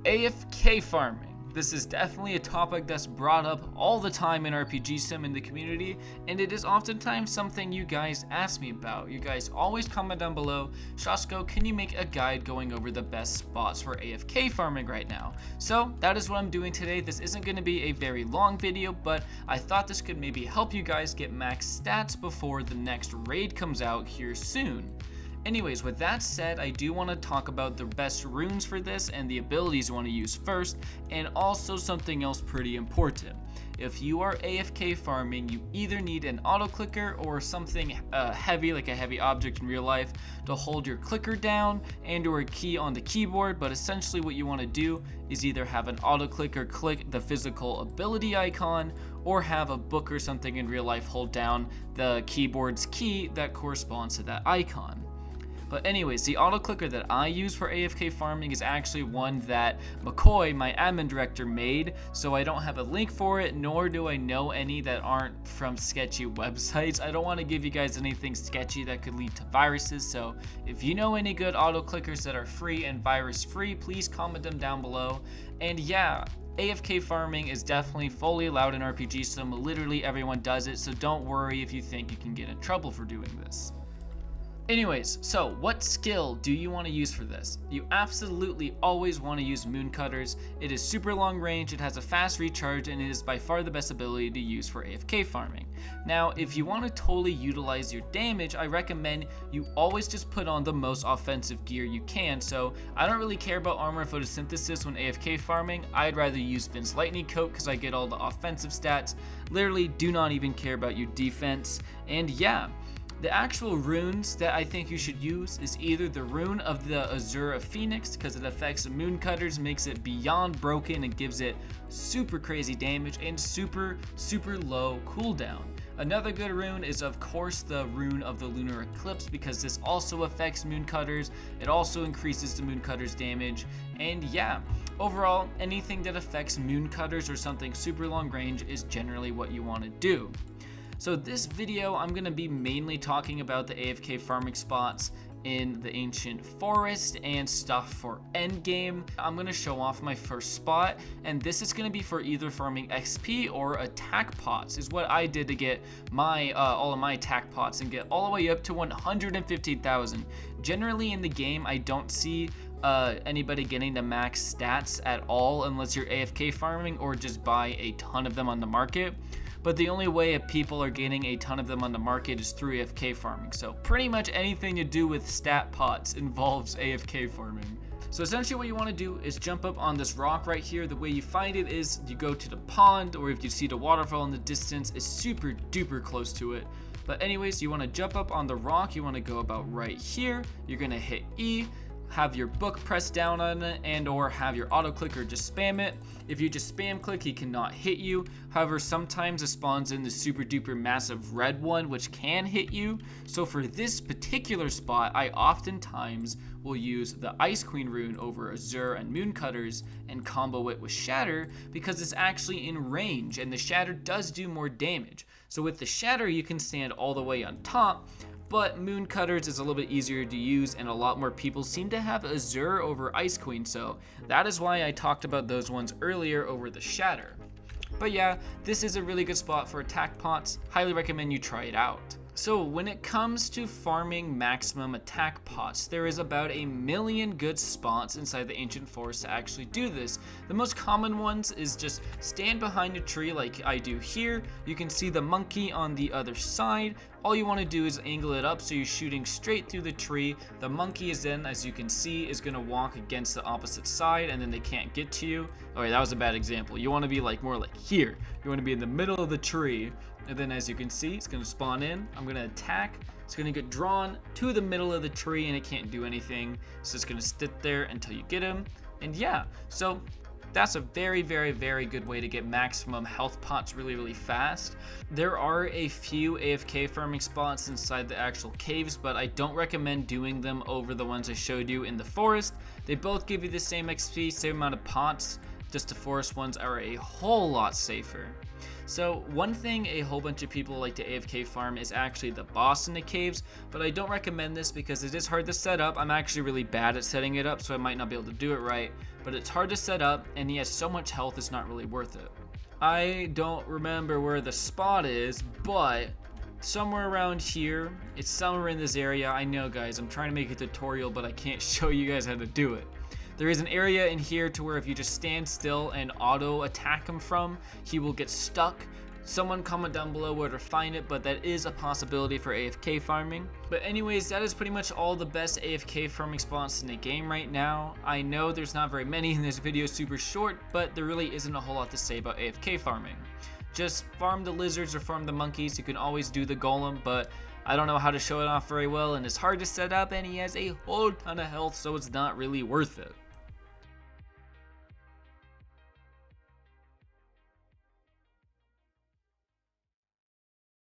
AFK farming. This is definitely a topic that's brought up all the time in RPG Sim in the community, and it is oftentimes something you guys ask me about. You guys always comment down below, Shasko, can you make a guide going over the best spots for AFK farming right now? So that is what I'm doing today. This isn't going to be a very long video, but I thought this could maybe help you guys get max stats before the next raid comes out here soon. Anyways, with that said, I do want to talk about the best runes for this and the abilities you want to use first, and also something else pretty important. If you are AFK farming, you either need an auto clicker or something heavy, like a heavy object in real life, to hold your clicker down and or a key on the keyboard. But essentially what you want to do is either have an auto clicker click the physical ability icon, or have a book or something in real life hold down the keyboard's key that corresponds to that icon. But anyways, the auto clicker that I use for AFK farming is actually one that McCoy, my admin director, made, so I don't have a link for it, nor do I know any that aren't from sketchy websites. I don't want to give you guys anything sketchy that could lead to viruses, so if you know any good auto clickers that are free and virus free, please comment them down below. And yeah, AFK farming is definitely fully allowed in RPG Sim. Literally everyone does it, so don't worry if you think you can get in trouble for doing this. Anyways, so what skill do you want to use for this? You absolutely always want to use Moon Cutters. It is super long range, it has a fast recharge, and it is by far the best ability to use for AFK farming. Now, if you want to totally utilize your damage, I recommend you always just put on the most offensive gear you can. So I don't really care about armor photosynthesis when AFK farming. I'd rather use Vince Lightning Coat because I get all the offensive stats. Literally do not even care about your defense. And yeah, the actual runes that I think you should use is either the rune of the Azure of Phoenix, because it affects Moon Cutters, makes it beyond broken and gives it super crazy damage and super low cooldown. Another good rune is of course the rune of the Lunar Eclipse, because this also affects Moon Cutters. It also increases the Moon Cutters damage, and yeah, overall anything that affects Moon Cutters or something super long range is generally what you want to do. So this video, I'm going to be mainly talking about the AFK farming spots in the Ancient Forest and stuff for endgame. I'm going to show off my first spot, and this is going to be for either farming XP or attack pots, is what I did to get my all of my attack pots and get all the way up to 150,000. Generally in the game, I don't see anybody getting to max stats at all unless you're AFK farming or just buy a ton of them on the market. But the only way people are getting a ton of them on the market is through AFK farming. So pretty much anything to do with stat pots involves AFK farming. So essentially what you want to do is jump up on this rock right here. The way you find it is you go to the pond, or if you see the waterfall in the distance, it's super duper close to it. But anyways, you want to jump up on the rock. You want to go about right here. You're going to hit E. Have your book pressed down on it, and or have your auto clicker just spam it. If you just spam click, he cannot hit you. However, sometimes it spawns in the super duper massive red one, which can hit you. So for this particular spot, I oftentimes will use the Ice Queen rune over Azure and Moon Cutters and combo it with Shatter, because it's actually in range and the Shatter does do more damage. So with the Shatter, you can stand all the way on top, but Moon Cutters is a little bit easier to use, and a lot more people seem to have Azure over Ice Queen, so that is why I talked about those ones earlier over the Shatter. But yeah, this is a really good spot for attack pots. Highly recommend you try it out. So when it comes to farming maximum attack pots, there is about 1 million good spots inside the Ancient Forest to actually do this. The most common ones is just stand behind a tree like I do here. You can see the monkey on the other side. All you want to do is angle it up so you're shooting straight through the tree. The monkey is then, as you can see, is going to walk against the opposite side, and then they can't get to you. Okay, that was a bad example. You want to be like more like here. You want to be in the middle of the tree, and then as you can see, it's going to spawn in. I'm going to attack. It's going to get drawn to the middle of the tree, and it can't do anything. So it's going to sit there until you get him. And yeah, so that's a very good way to get maximum health pots really fast. There are a few AFK farming spots inside the actual caves, but I don't recommend doing them over the ones I showed you in the forest. They both give you the same XP, same amount of pots, just the forest ones are a whole lot safer. So one thing a whole bunch of people like to AFK farm is actually the boss in the caves, but I don't recommend this because it is hard to set up. I'm actually really bad at setting it up, so I might not be able to do it right, but it's hard to set up and he has so much health it's not really worth it. I don't remember where the spot is, but somewhere around here, it's somewhere in this area. I know guys, I'm trying to make a tutorial, but I can't show you guys how to do it. There is an area in here to where if you just stand still and auto attack him from, he will get stuck. Someone comment down below where to find it, but that is a possibility for AFK farming. But anyways, that is pretty much all the best AFK farming spots in the game right now. I know there's not very many and this video is super short, but there really isn't a whole lot to say about AFK farming. Just farm the lizards or farm the monkeys. You can always do the golem, but I don't know how to show it off very well and it's hard to set up and he has a whole ton of health, so it's not really worth it.